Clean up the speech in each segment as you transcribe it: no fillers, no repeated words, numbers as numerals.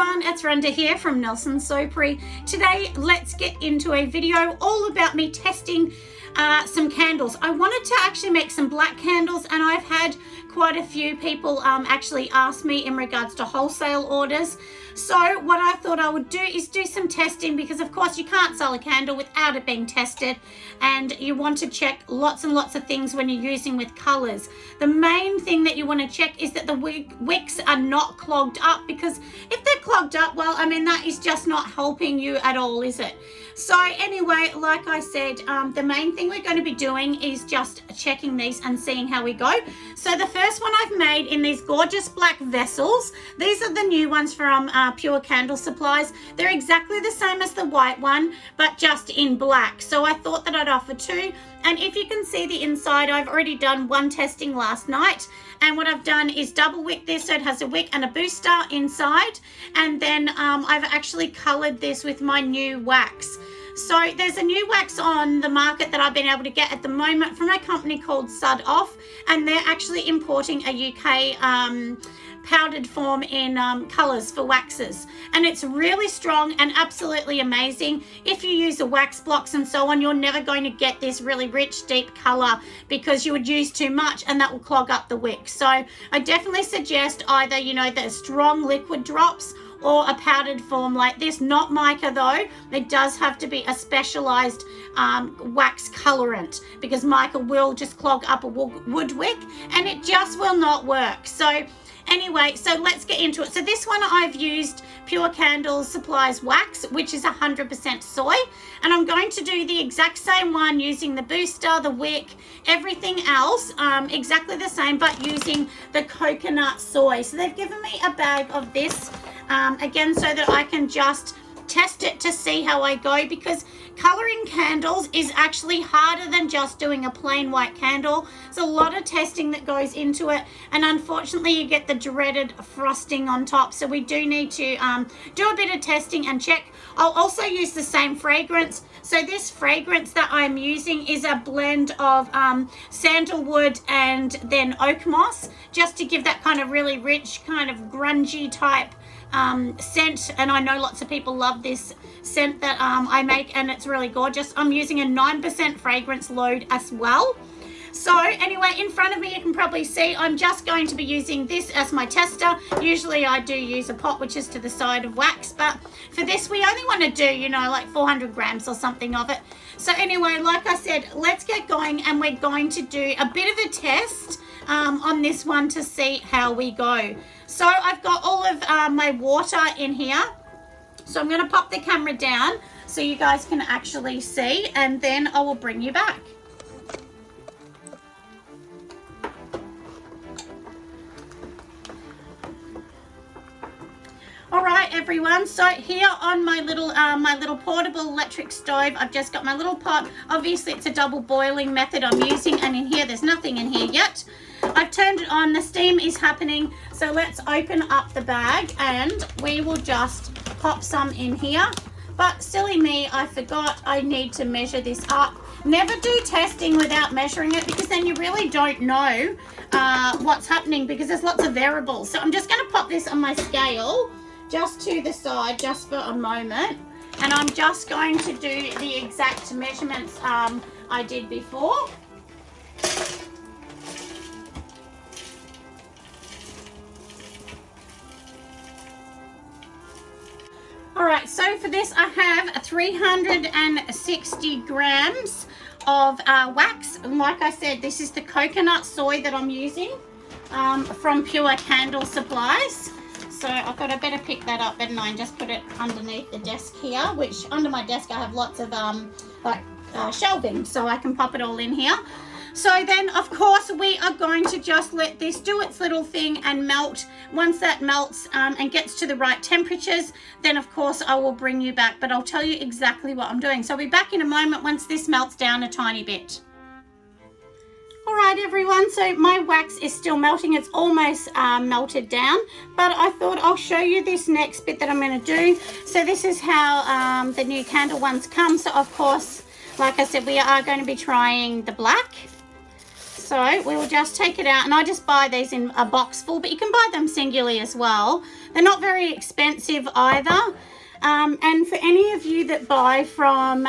everyone, it's Rhonda here from Nelson Soapery. Today, let's get into a video all about me testing some candles. I wanted to actually make some black candles, and I've had quite a few people actually ask me in regards to wholesale orders. So what I thought I would do is do some testing, because of course you can't sell a candle without it being tested, and you want to check lots and lots of things when you're using with colors. The main thing that you want to check is that the wicks are not clogged up, because if they're clogged up, well, I mean, that is just not helping you at all, is it? So anyway, like I said, the main thing we're going to be doing is just checking these and seeing how we go. So the first one I've made in these gorgeous black vessels. These are the new ones from Pure Candle Supplies. They're exactly the same as the white one, but just in black. So I thought that I'd offer two. And if you can see the inside, I've already done one testing last night. And what I've done is double wick this, so it has a wick and a booster inside. And then I've actually colored this with my new wax. So there's a new wax on the market that I've been able to get at the moment from a company called Sud Off, and they're actually importing a UK powdered form in colors for waxes, and it's really strong and absolutely amazing. If you use the wax blocks and so on, you're never going to get this really rich deep color, because you would use too much and that will clog up the wick. So I definitely suggest either, you know, the strong liquid drops or a powdered form like this. Not mica though. It does have to be a specialized wax colorant, because mica will just clog up a wood wick and it just will not work. So anyway, so let's get into it. So this one I've used Pure Candle Supplies wax, which is 100% soy, and I'm going to do the exact same one using the booster, the wick, everything else exactly the same, but using the coconut soy. So they've given me a bag of this again, so that I can just test it to see how I go, because coloring candles is actually harder than just doing a plain white candle. There's a lot of testing that goes into it, and unfortunately you get the dreaded frosting on top. So we do need to do a bit of testing and check. I'll also use the same fragrance. So this fragrance that I'm using is a blend of sandalwood and then oak moss, just to give that kind of really rich, kind of grungy type scent. And I know lots of people love this scent that I make, and it's really gorgeous. I'm using a 9% fragrance load as well. So anyway, in front of me you can probably see I'm just going to be using this as my tester. Usually I do use a pot which is to the side of wax, but for this we only want to do, you know, like 400 grams or something of it. So anyway, like I said, let's get going, and we're going to do a bit of a test on this one to see how we go. So I've got all of my water in here. So I'm going to pop the camera down so you guys can actually see, and then I will bring you back. All right, everyone, so here on my little portable electric stove, I've just got my little pot. Obviously it's a double boiling method I'm using, and in here there's nothing in here yet. I've turned it on, the steam is happening, so let's open up the bag and we will just pop some in here. But silly me, I forgot I need to measure this up. Never do testing without measuring it, because then you really don't know what's happening, because there's lots of variables. So I'm just going to pop this on my scale just to the side just for a moment, and I'm just going to do the exact measurements I did before. All right, so for this I have 360 grams of wax, and like I said, this is the coconut soy that I'm using from Pure Candle Supplies. So I thought I better pick that up, and I just put it underneath the desk here, which under my desk I have lots of shelving, so I can pop it all in here. So then, of course, we are going to just let this do its little thing and melt. Once that melts and gets to the right temperatures, then of course I will bring you back, but I'll tell you exactly what I'm doing. So I'll be back in a moment once this melts down a tiny bit. All right, everyone, so my wax is still melting. It's almost melted down, but I thought I'll show you this next bit that I'm going to do. So this is how the new candle ones come. So of course, like I said, we are going to be trying the black. So we will just take it out, and I just buy these in a box full, but you can buy them singularly as well. They're not very expensive either. And for any of you that buy from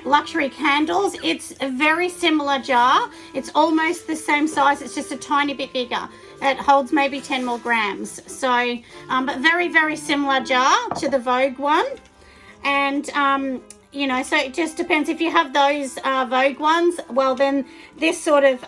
Luxury Candles, it's a very similar jar. It's almost the same size, it's just a tiny bit bigger. It holds maybe 10 more grams. So, but very, very similar jar to the Vogue one. And, you know, so it just depends. If you have those Vogue ones, well, then this sort of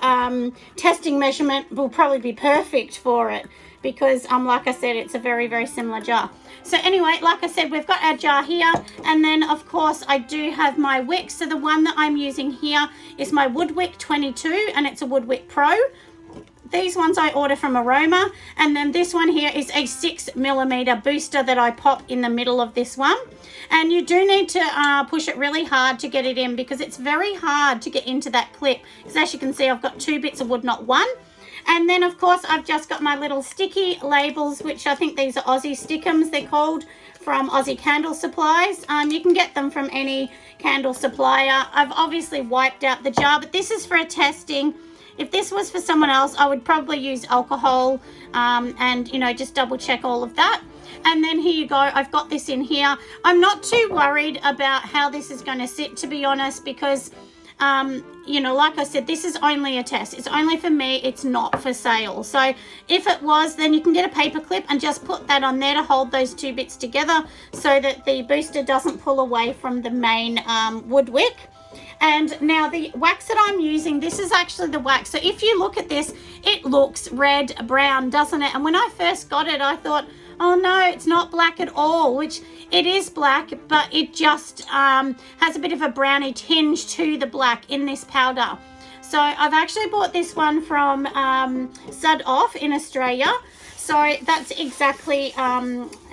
testing measurement will probably be perfect for it, because, like I said, it's a very, very similar jar. So anyway, like I said, we've got our jar here, and then of course I do have my wick. So the one that I'm using here is my Woodwick 22, and it's a Woodwick Pro. These ones I order from Aroma, and then this one here is a 6mm booster that I pop in the middle of this one. And you do need to push it really hard to get it in, because it's very hard to get into that clip. Because as you can see, I've got 2 bits of wood, not 1. And then, of course, I've just got my little sticky labels, which I think these are Aussie Stickums, they're called, from Aussie Candle Supplies. You can get them from any candle supplier. I've obviously wiped out the jar, but this is for a testing. If this was for someone else, I would probably use alcohol and, you know, just double check all of that. And then here you go, I've got this in here. I'm not too worried about how this is going to sit, to be honest, because you know, like I said, this is only a test. It's only for me. It's not for sale. So if it was, then you can get a paper clip and just put that on there to hold those 2 bits together so that the booster doesn't pull away from the main wood wick. And now the wax that I'm using, this is actually the wax. So if you look at this, it looks red brown, doesn't it? And when I first got it, I thought, oh no, it's not black at all, which it is black, but it just has a bit of a brownie tinge to the black in this powder. So I've actually bought this one from Sud Off in Australia. So that's exactly,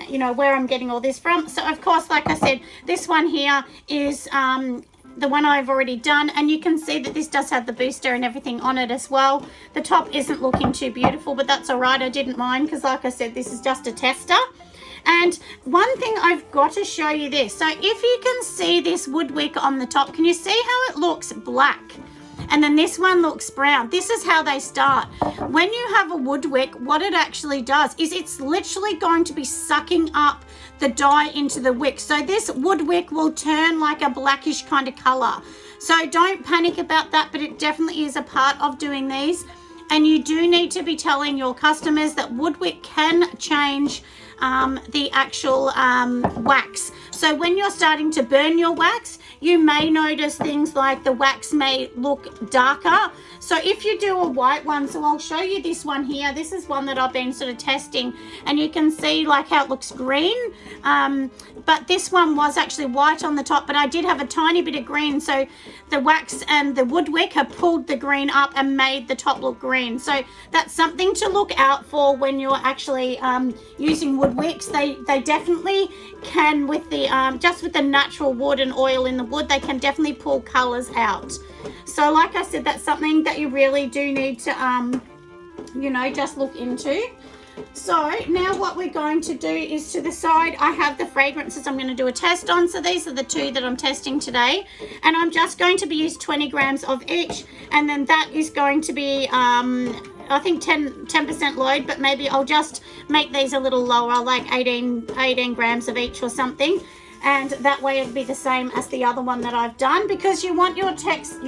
you know, where I'm getting all this from. So of course, like I said, this one here is the one I've already done, and you can see that this does have the booster and everything on it as well. The top isn't looking too beautiful, but that's all right. I didn't mind, because like I said, this is just a tester. And one thing I've got to show you this. So if you can see this wood wick on the top, can you see how it looks black? And then this one looks brown. This is how they start. When you have a wood wick, what it actually does is it's literally going to be sucking up the dye into the wick. So this wood wick will turn like a blackish kind of color. So don't panic about that, but it definitely is a part of doing these. And you do need to be telling your customers that wood wick can change the actual wax. So when you're starting to burn your wax, you may notice things like the wax may look darker. So if you do a white one, so I'll show you this one here. This is one that I've been sort of testing, and you can see like how it looks green. But this one was actually white on the top, but I did have a tiny bit of green. So the wax and the wood wick have pulled the green up and made the top look green. So that's something to look out for when you're actually using wood wicks. They definitely can, with the just with the natural wood and oil in the wood, they can definitely pull colors out. So like I said, that's something that you really do need to you know, just look into. So now what we're going to do is, to the side I have the fragrances I'm going to do a test on. So these are the 2 that I'm testing today, and I'm just going to be using 20 grams of each, and then that is going to be I think 10% load, but maybe I'll just make these a little lower, like 18 grams of each or something. And that way it'll be the same as the other one that I've done, because you want your tests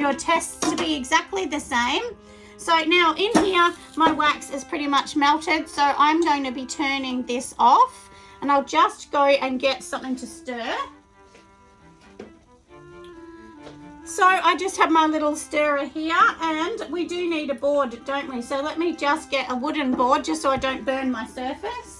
to be exactly the same. So now in here, my wax is pretty much melted. So I'm going to be turning this off, and I'll just go and get something to stir. So I just have my little stirrer here, and we do need a board, don't we? So let me just get a wooden board just so I don't burn my surface.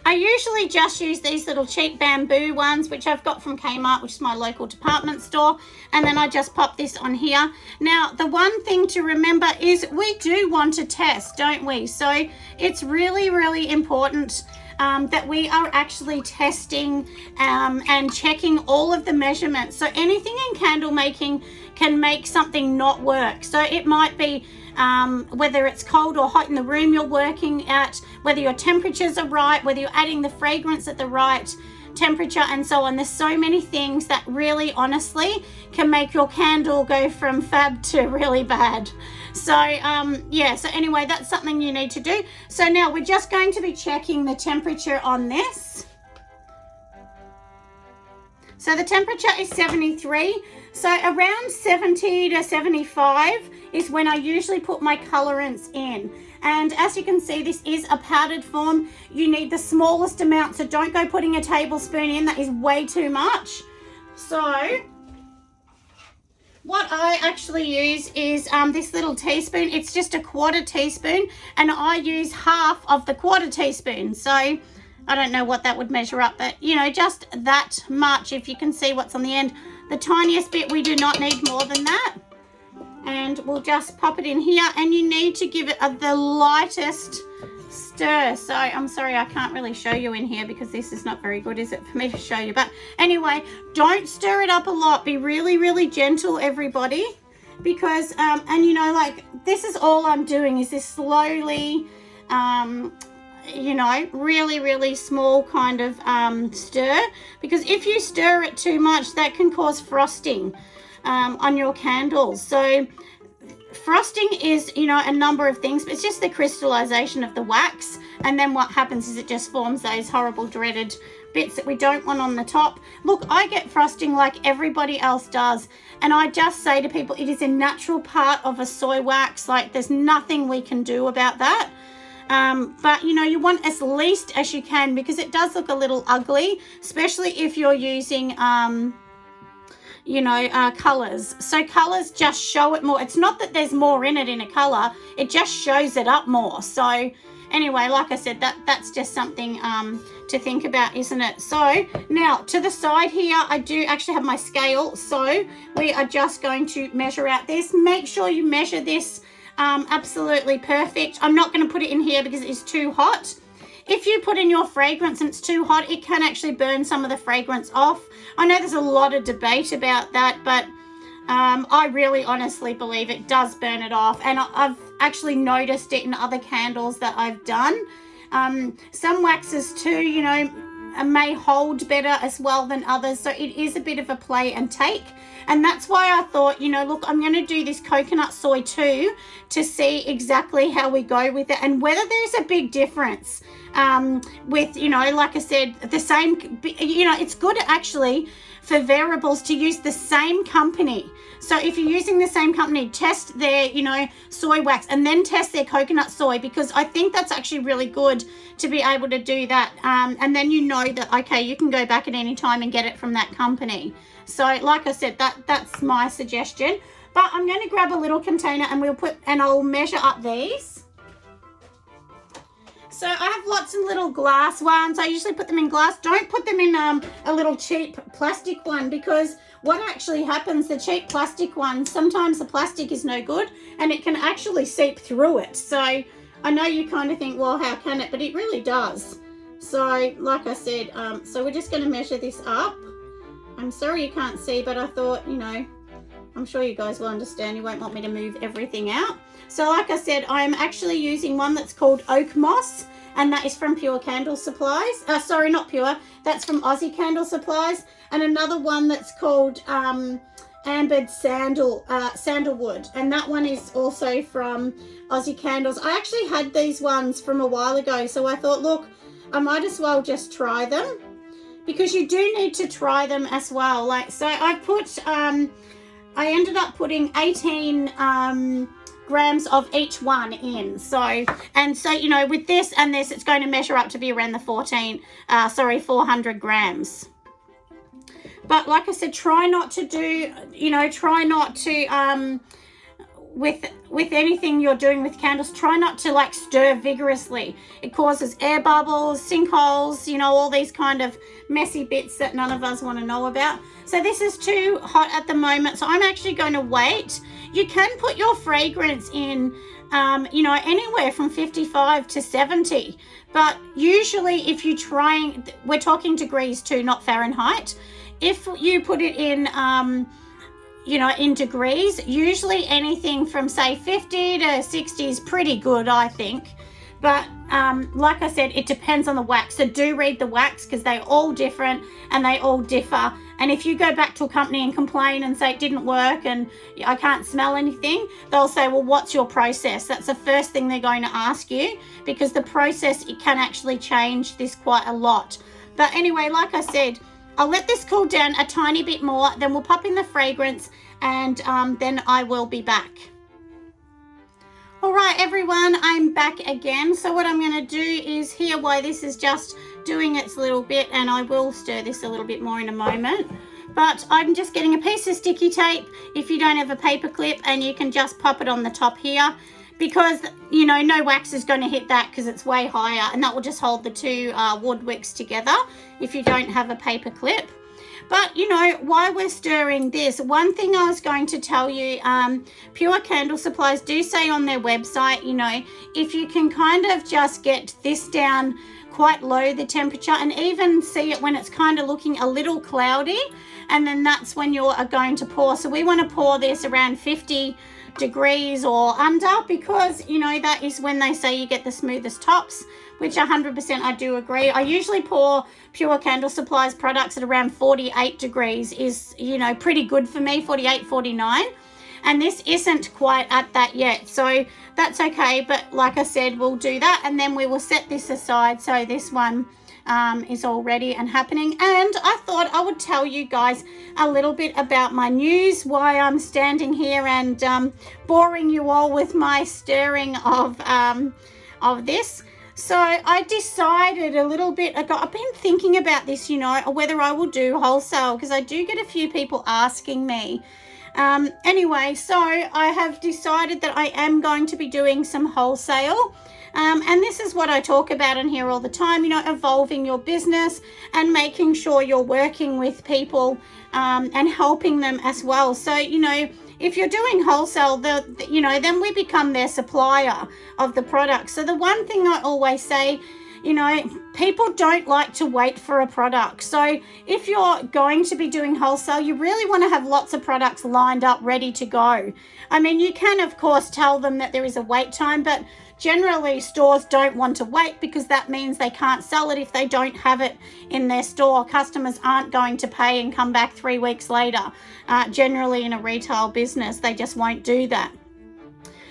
I usually just use these little cheap bamboo ones, which I've got from Kmart, which is my local department store, and then I just pop this on here. Now, the one thing to remember is we do want to test, don't we? So it's really, really important that we are actually testing and checking all of the measurements. So anything in candle making can make something not work. So it might be whether it's cold or hot in the room you're working at, whether your temperatures are right, whether you're adding the fragrance at the right temperature and so on. There's so many things that really honestly can make your candle go from fab to really bad. So yeah, so anyway, that's something you need to do. So now we're just going to be checking the temperature on this. So the temperature is 73. So around 70 to 75 is when I usually put my colorants in. And as you can see, this is a powdered form. You need the smallest amount, so don't go putting a tablespoon in. That is way too much. So what I actually use is this little teaspoon. It's just a 1/4 teaspoon, and I use half of the 1/4 teaspoon. So I don't know what that would measure up, but you know, just that much. If you can see what's on the end, the tiniest bit, we do not need more than that. And we'll just pop it in here, and you need to give it the lightest stir. So I'm sorry, I can't really show you in here because this is not very good, is it, for me to show you? But anyway, don't stir it up a lot. Be really, really gentle, everybody, because and you know, like, this is all I'm doing is this slowly, you know, really, really small kind of stir, because if you stir it too much, that can cause frosting on your candles. So frosting is, you know, a number of things, but it's just the crystallization of the wax, and then what happens is it just forms those horrible dreaded bits that we don't want on the top. Look, I get frosting like everybody else does, and I just say to people, it is a natural part of a soy wax. Like, there's nothing we can do about that. But you know, you want as least as you can, because it does look a little ugly, especially if you're using you know, colors. So colors just show it more. It's not that there's more in it in a color, it just shows it up more. So anyway, like I said, that's just something to think about, isn't it? So now to the side here, I do actually have my scale, so we are just going to measure out this. Make sure you measure this absolutely perfect. I'm not going to put it in here because it is too hot. If you put in your fragrance and it's too hot, it can actually burn some of the fragrance off. I know there's a lot of debate about that, but I really honestly believe it does burn it off. And I've actually noticed it in other candles that I've done. Some waxes too, you know, may hold better as well than others. So it is a bit of a play and take. And that's why I thought, you know, look, I'm going to do this coconut soy too, to see exactly how we go with it and whether there's a big difference with, you know, like I said, the same, you know, it's good actually for variables to use the same company. So if you're using the same company, test their, you know, soy wax and then test their coconut soy, because I think that's actually really good to be able to do that. And then you know that, okay, you can go back at any time and get it from that company. So like I said, that's my suggestion. But I'm going to grab a little container and I'll measure up these. So I have lots of little glass ones. I usually put them in glass. Don't put them in a little cheap plastic one, because what actually happens, the cheap plastic ones, sometimes the plastic is no good and it can actually seep through it. So I know you kind of think, well, how can it? But it really does. So like I said, so we're just going to measure this up. I'm sorry you can't see, but I thought, you know, I'm sure you guys will understand. You won't want me to move everything out. So like I said, I'm actually using one that's called Oak Moss, and that is from Pure Candle Supplies. Sorry, not Pure. That's from Aussie Candle Supplies. And another one that's called Ambered Sandalwood, and that one is also from Aussie Candles. I actually had these ones from a while ago, so I thought, look, I might as well just try them, because you do need to try them as well. Like, so I put, I ended up putting 18 grams of each one in. So, and so, you know, with this and this, it's going to measure up to be around the 400 grams. But like I said, try not to do, you know, try not to, with anything you're doing with candles, try not to like stir vigorously. It causes air bubbles, sinkholes, you know, all these kind of messy bits that none of us want to know about. So this is too hot at the moment, so I'm actually going to wait. You can put your fragrance in, you know, anywhere from 55 to 70. But usually if you're trying, we're talking degrees too, not Fahrenheit. If you put it in, you know, in degrees. Usually anything from say 50 to 60 is pretty good, I think. But like I said, it depends on the wax. So do read the wax, because they're all different and they all differ. And if you go back to a company and complain and say it didn't work and I can't smell anything, they'll say, well, what's your process? That's the first thing they're going to ask you, because the process, it can actually change this quite a lot. But anyway, like I said, I'll let this cool down a tiny bit more, then we'll pop in the fragrance, and then I will be back. All right, everyone, I'm back again. So what I'm going to do is here, while this is just doing its little bit, and I will stir this a little bit more in a moment, but I'm just getting a piece of sticky tape if you don't have a paper clip, and you can just pop it on the top here, because, you know, no wax is going to hit that because it's way higher, and that will just hold the two wood wicks together if you don't have a paper clip. But, you know, while we're stirring this, one thing I was going to tell you, Pure Candle Supplies do say on their website, you know, if you can kind of just get this down quite low, the temperature, and even see it when it's kind of looking a little cloudy, and then that's when you are going to pour. So we want to pour this around 50 degrees or under, because, you know, that is when they say you get the smoothest tops, which 100% I do agree. I usually pour Pure Candle Supplies products at around 48 degrees is, you know, pretty good for me, 48, 49. And this isn't quite at that yet, so that's okay. But like I said, we'll do that, and then we will set this aside. So this one is all ready and happening. And I thought I would tell you guys a little bit about my news, why I'm standing here and boring you all with my stirring of this. So I decided a little bit ago, I've been thinking about this, you know, whether I will do wholesale, because I do get a few people asking me. Anyway, so I have decided that I am going to be doing some wholesale. And this is what I talk about in here all the time, you know, evolving your business and making sure you're working with people and helping them as well. So, you know, if you're doing wholesale, you know, then we become their supplier of the product. So the one thing I always say, you know, people don't like to wait for a product. So if you're going to be doing wholesale, you really want to have lots of products lined up, ready to go. I mean, you can, of course, tell them that there is a wait time, but generally stores don't want to wait, because that means they can't sell it if they don't have it in their store. Customers aren't going to pay and come back 3 weeks later. Generally in a retail business, they just won't do that.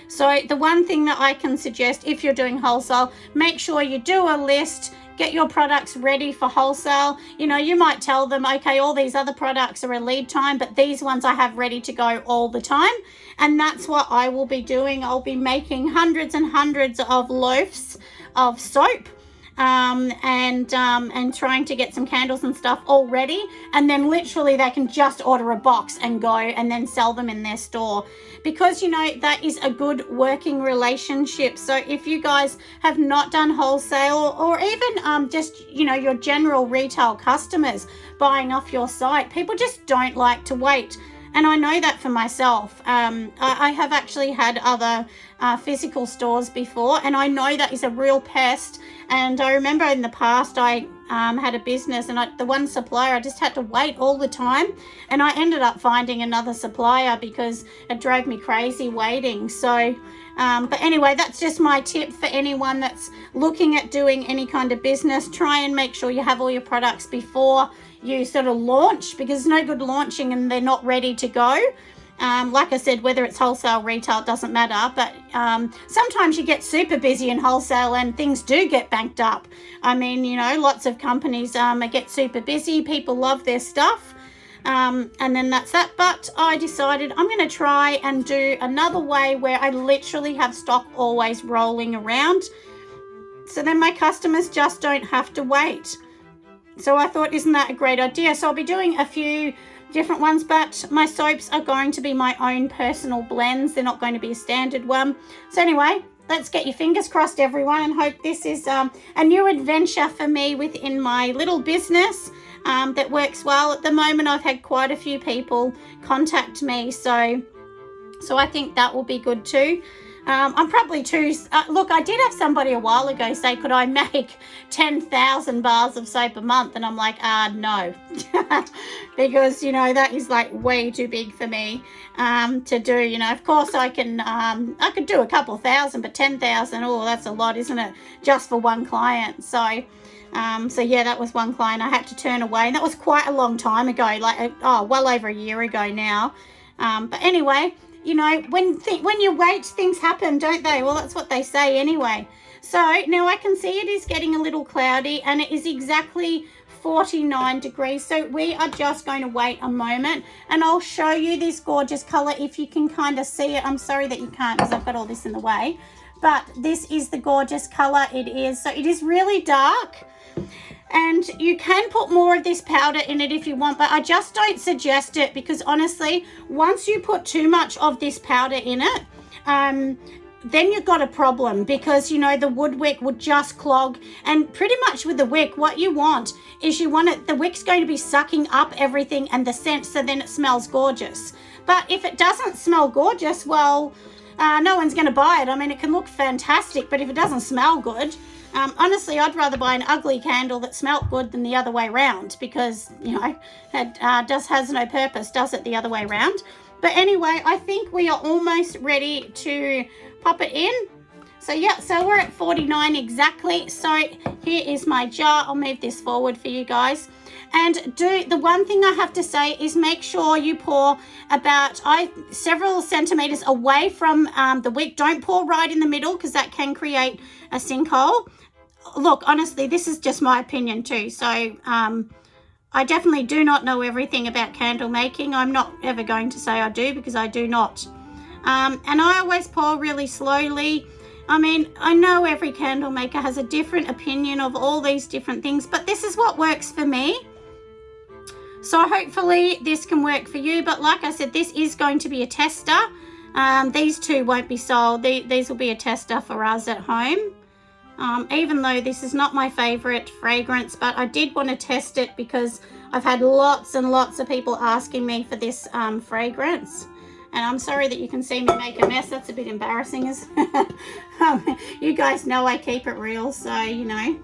So the one thing that I can suggest, if you're doing wholesale, make sure you do a list, get your products ready for wholesale. You know, you might tell them, okay, all these other products are a lead time, but these ones I have ready to go all the time. And that's what I will be doing. I'll be making hundreds and hundreds of loaves of soap, and trying to get some candles and stuff all ready, and then literally they can just order a box and go and then sell them in their store, because, you know, that is a good working relationship. So if you guys have not done wholesale, or even just, you know, your general retail customers buying off your site, people just don't like to wait. And I know that for myself. I have actually had other physical stores before, and I know that is a real pest. And I remember in the past I had a business, and the one supplier, I just had to wait all the time, and I ended up finding another supplier because it drove me crazy waiting. So but anyway, that's just my tip for anyone that's looking at doing any kind of business. Try and make sure you have all your products before you sort of launch, because it's no good launching and they're not ready to go. Like I said, whether it's wholesale, retail, it doesn't matter. But sometimes you get super busy in wholesale and things do get banked up. I mean, you know, lots of companies get super busy. People love their stuff. And then that's that. But I decided I'm going to try and do another way where I literally have stock always rolling around. So then my customers just don't have to wait. So I thought, isn't that a great idea? So I'll be doing a few different ones, but my soaps are going to be my own personal blends. They're not going to be a standard one. So anyway, let's get your fingers crossed, everyone, and hope this is a new adventure for me within my little business that works well. At the moment, I've had quite a few people contact me, so I think that will be good too. I'm probably too, look, I did have somebody a while ago say, could I make 10,000 bars of soap a month? And I'm like, no, because, you know, that is like way too big for me to do. You know, of course I could do a couple thousand, but 10,000, oh, that's a lot, isn't it? Just for one client. So yeah, that was one client I had to turn away. And that was quite a long time ago, like, well over a year ago now. But anyway, you know, when you wait, things happen, don't they? Well, that's what they say anyway. So now I can see it is getting a little cloudy, and it is exactly 49 degrees. So we are just going to wait a moment, and I'll show you this gorgeous color if you can kind of see it. I'm sorry that you can't because I've got all this in the way, but this is the gorgeous color it is. So it is really dark. And you can put more of this powder in it if you want, but I just don't suggest it, because honestly, once you put too much of this powder in it, then you've got a problem, because, you know, the wood wick would just clog. And pretty much with the wick, what you want is the wick's going to be sucking up everything and the scent, so then it smells gorgeous. But if it doesn't smell gorgeous, well, no one's going to buy it. I mean, it can look fantastic, but if it doesn't smell good, honestly, I'd rather buy an ugly candle that smelt good than the other way around, because, you know, it has no purpose, does it, the other way around? But anyway, I think we are almost ready to pop it in. So yeah, so we're at 49 exactly. So here is my jar. I'll move this forward for you guys. And the one thing I have to say is make sure you pour about several centimeters away from the wick. Don't pour right in the middle, because that can create a sinkhole. Look, honestly, this is just my opinion too. So I definitely do not know everything about candle making. I'm not ever going to say I do, because I do not. And I always pour really slowly. I mean, I know every candle maker has a different opinion of all these different things, but this is what works for me. So hopefully this can work for you. But like I said, this is going to be a tester. These two won't be sold. These will be a tester for us at home. Even though this is not my favorite fragrance, but I did want to test it because I've had lots and lots of people asking me for this fragrance. And I'm sorry that you can see me make a mess. That's a bit embarrassing. You guys know I keep it real, so you know.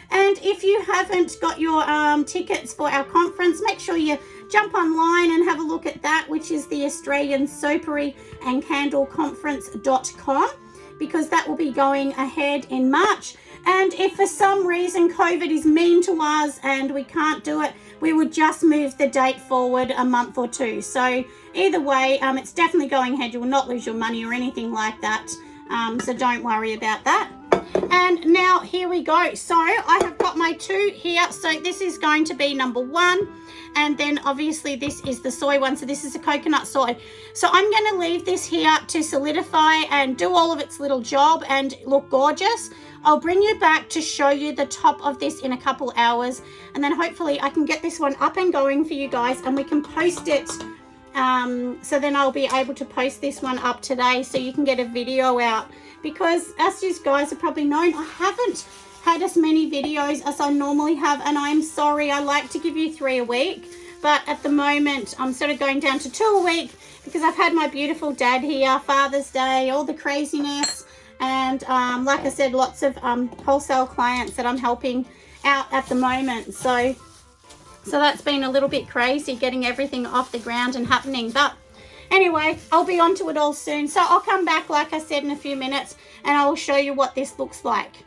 And if you haven't got your tickets for our conference, make sure you jump online and have a look at that, which is the Australian Soapery and Candle Conference.com, because that will be going ahead in March. And if for some reason COVID is mean to us and we can't do it, we would just move the date forward a month or two. So either way, it's definitely going ahead. You will not lose your money or anything like that. So don't worry about that. And now here we go. So I have got my two here. So this is going to be number one. And then obviously this is the soy one. So this is a coconut soy. So I'm going to leave this here to solidify and do all of its little job and look gorgeous. I'll bring you back to show you the top of this in a couple hours. And then hopefully I can get this one up and going for you guys, and we can post it. So then I'll be able to post this one up today so you can get a video out. Because as you guys have probably known, I haven't had as many videos as I normally have, and I'm sorry. I like to give you 3 a week, but at the moment I'm sort of going down to 2 a week because I've had my beautiful dad here, Father's Day, all the craziness, and like I said, lots of wholesale clients that I'm helping out at the moment. So that's been a little bit crazy getting everything off the ground and happening. But anyway, I'll be on to it all soon. So I'll come back, like I said, in a few minutes, and I will show you what this looks like.